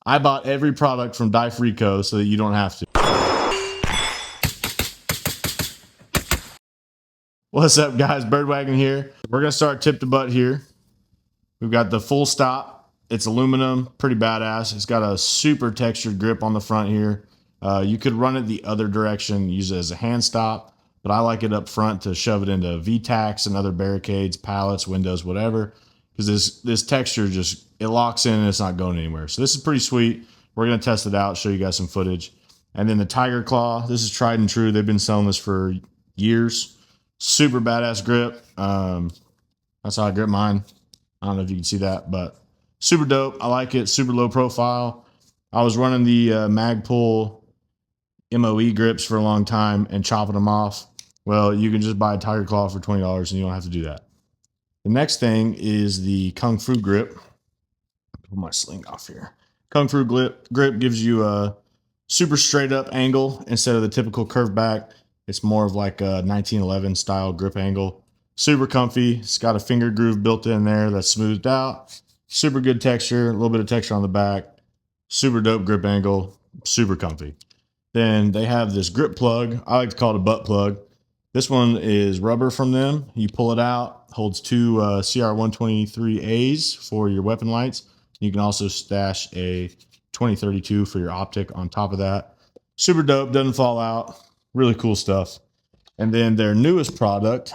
I bought every product from Dfco so that you don't have to. What's up, guys? Birdwagon here. We're gonna start tip to butt here. We've got the full stop. It's aluminum, pretty badass. It's got a super textured grip on the front here. You could run it the other direction, use it as a hand stop, but I like it up front to shove it into VTACs and other barricades, pallets, windows, whatever, because this texture just, it locks in and it's not going anywhere. So this is pretty sweet. We're gonna test it out, show you guys some footage. And then the Tiger Claw, this is tried and true. They've been selling this for years. Super badass grip. That's how I grip mine. I don't know if you can see that, but super dope. I like it. Super low profile. I was running the Magpul MOE grips for a long time and chopping them off. Well, you can just buy a Tiger Claw for $20 and you don't have to do that. The next thing is the Kungfu grip. Pull my sling off here. Kungfu grip gives you a super straight up angle instead of the typical curve back. It's more of like a 1911 style grip angle. Super comfy. It's got a finger groove built in there that's smoothed out. Super good texture. A little bit of texture on the back. Super dope grip angle. Super comfy. Then they have this grip plug. I like to call it a butt plug. This one is rubber from them. You pull it out. Holds two CR123As for your weapon lights. You can also stash a 2032 for your optic on top of that. Super dope. Doesn't fall out. Really cool stuff. And then their newest product,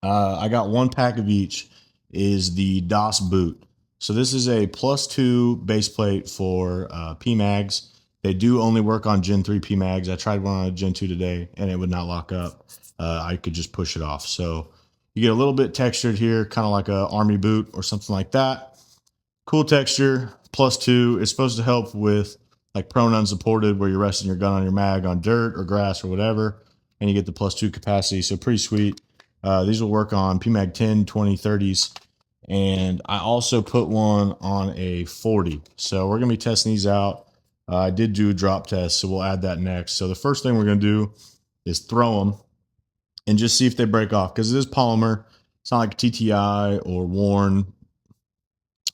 I got one pack of each, is the DOS boot. So this is a +2 base plate for PMags. They do only work on Gen 3 PMags. I tried one on a Gen 2 today and it would not lock up. I could just push it off. So you get a little bit textured here, kind of like a army boot or something like that. Cool texture, +2. It's supposed to help with like prone unsupported, where you're resting your gun on your mag on dirt or grass or whatever, and you get the +2 capacity. So pretty sweet. These will work on PMag 10, 20, 30s. And I also put one on a 40. So we're gonna be testing these out. I did do a drop test, so we'll add that next. So the first thing we're gonna do is throw them and just see if they break off, because it is polymer. It's not like TTI or Warn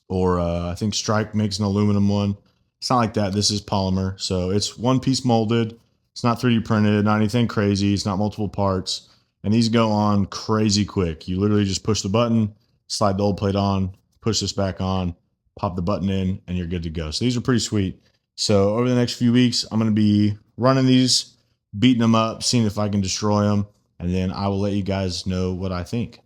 or I think Strike makes an aluminum one. It's not like that. This is polymer. So it's one piece molded. It's not 3D printed, not anything crazy. It's not multiple parts. And these go on crazy quick. You literally just push the button, slide the old plate on, push this back on, pop the button in, and you're good to go. So these are pretty sweet. So over the next few weeks, I'm going to be running these, beating them up, seeing if I can destroy them. And then I will let you guys know what I think.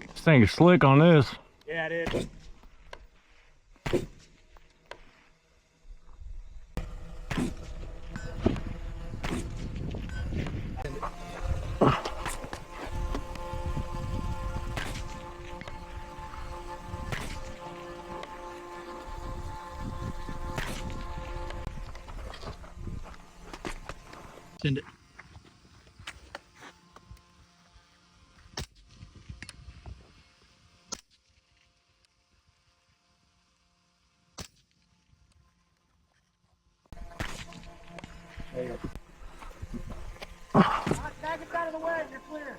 This thing is slick on this. Yeah, it is. Send it. There you go. Back it out of the way, you're clear.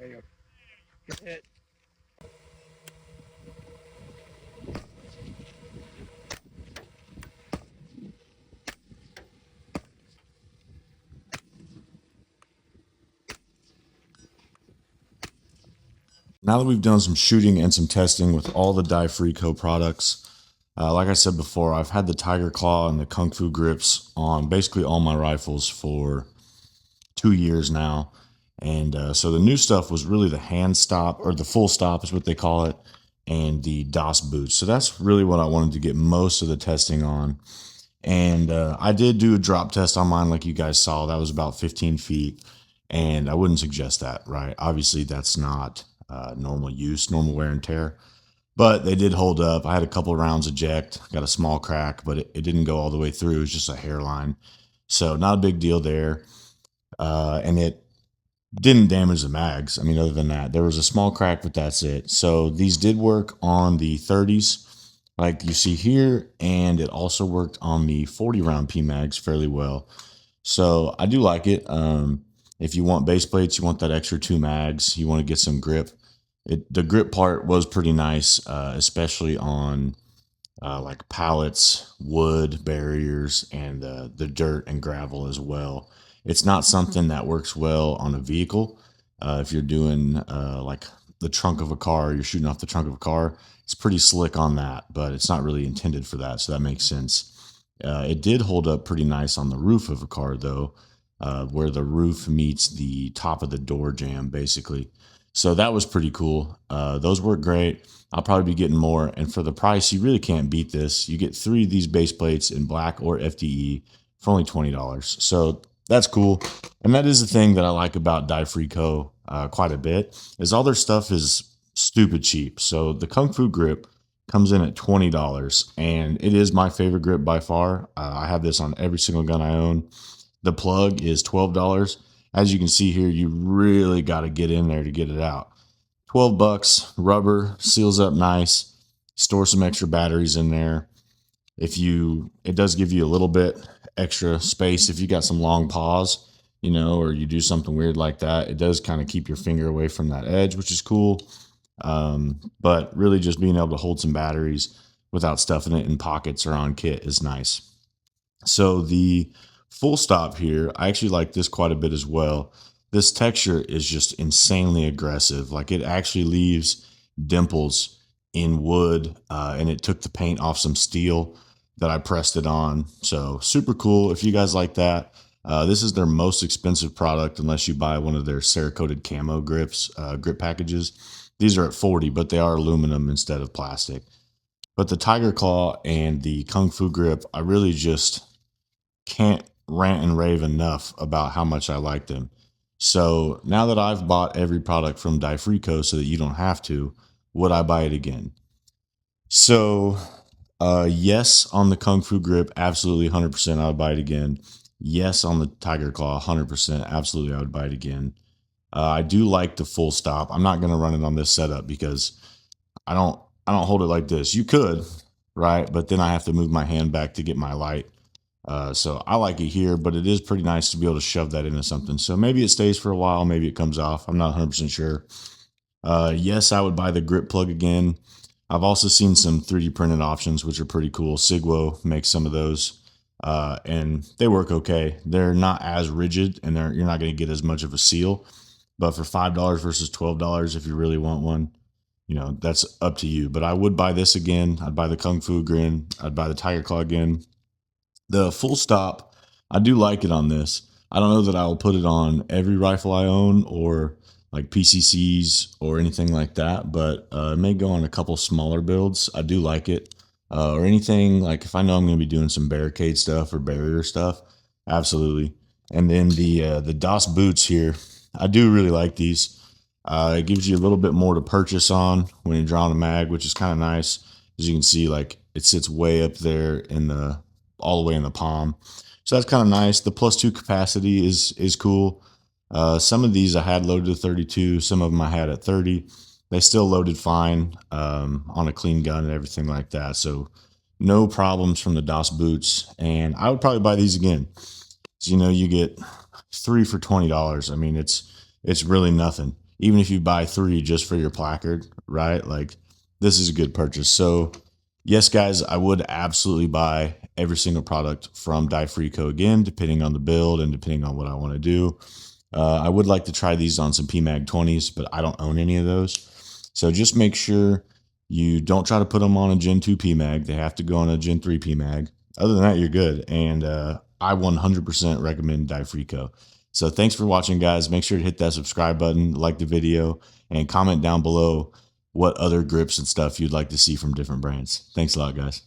There you go. Good hit. now that we've done some shooting and some testing with all the Dfco products, like I said before, I've had the Tiger Claw and the Kungfu grips on basically all my rifles for 2 years now. And so the new stuff was really the hand stop, or the full stop is what they call it, and the DOS boots. So that's really what I wanted to get most of the testing on. And I did do a drop test on mine, like you guys saw. That was about 15 feet. And I wouldn't suggest that, right? Obviously, that's not normal use, normal wear and tear. But they did hold up. I had a couple of rounds eject, got a small crack, but it didn't go all the way through. It was just a hairline. So not a big deal there. And it didn't damage the mags. I mean, other than that, there was a small crack, but that's it. So these did work on the 30s, like you see here, and it also worked on the 40 round PMags fairly well. So I do like it. If you want base plates, you want that extra 2 mags, you want to get some grip. The grip part was pretty nice, especially on like pallets, wood, barriers, and the dirt and gravel as well. It's not something that works well on a vehicle. If you're doing like the trunk of a car, you're shooting off the trunk of a car, it's pretty slick on that, but it's not really intended for that, so that makes sense. It did hold up pretty nice on the roof of a car, though, where the roof meets the top of the door jamb, basically. So that was pretty cool. Those work great. I'll probably be getting more. And for the price, you really can't beat this. You get 3 of these base plates in black or FDE for only $20. So that's cool. And that is the thing that I like about Dfco quite a bit, is all their stuff is stupid cheap. So the Kungfu grip comes in at $20, and it is my favorite grip by far. I have this on every single gun I own. The plug is $12. As you can see here, you really got to get in there to get it out. 12 bucks, rubber, seals up nice, store some extra batteries in there. It does give you a little bit extra space if you got some long paws, or you do something weird like that. It does kind of keep your finger away from that edge, which is cool. But really just being able to hold some batteries without stuffing it in pockets or on kit is nice. So the full stop here, I actually like this quite a bit as well. This texture is just insanely aggressive. Like, it actually leaves dimples in wood, and it took the paint off some steel that I pressed it on. So super cool. If you guys like that, this is their most expensive product unless you buy one of their Cerakoted camo grips, grip packages. These are at $40, but they are aluminum instead of plastic. But the Tiger Claw and the Kungfu grip, I really just can't rant and rave enough about how much I like them. So now that I've bought every product from Dfco so that you don't have to, would I buy it again? So yes, on the Kungfu grip, absolutely 100% I would buy it again. Yes, on the Tiger Claw, 100%, absolutely I would buy it again. I do like the full stop. I'm not going to run it on this setup because I don't hold it like this. You could, right? But then I have to move my hand back to get my light. So I like it here, but it is pretty nice to be able to shove that into something. So maybe it stays for a while, maybe it comes off. I'm not 100% sure. Yes, I would buy the grip plug again. I've also seen some 3D printed options, which are pretty cool. Sigwo makes some of those, and they work okay. They're not as rigid, and you're not going to get as much of a seal. But for $5 versus $12, if you really want one, that's up to you. But I would buy this again. I'd buy the Kungfu again. I'd buy the Tiger Claw again. The full stop, I do like it on this. I don't know that I will put it on every rifle I own or like PCCs or anything like that, but it may go on a couple smaller builds. I do like it. Or anything like if I know I'm going to be doing some barricade stuff or barrier stuff, absolutely. And then the DOS boots here, I do really like these. It gives you a little bit more to purchase on when you're drawing a mag, which is kind of nice. As you can see, like it sits way up there all the way in the palm. So that's kind of nice. The +2 capacity is cool. Some of these I had loaded at 32. Some of them I had at 30. They still loaded fine on a clean gun and everything like that. So no problems from the DOS boots. And I would probably buy these again. So, you get 3 for $20. I mean, it's really nothing. Even if you buy 3 just for your placard, right? Like, this is a good purchase. So yes, guys, I would absolutely buy every single product from Dfco again, depending on the build and depending on what I want to do. I would like to try these on some PMag 20s, but I don't own any of those. So just make sure you don't try to put them on a Gen 2 PMAG. They have to go on a Gen 3 PMAG. Other than that, you're good. And I 100% recommend Dfco. So thanks for watching, guys. Make sure to hit that subscribe button, like the video, and comment down below what other grips and stuff you'd like to see from different brands. Thanks a lot, guys.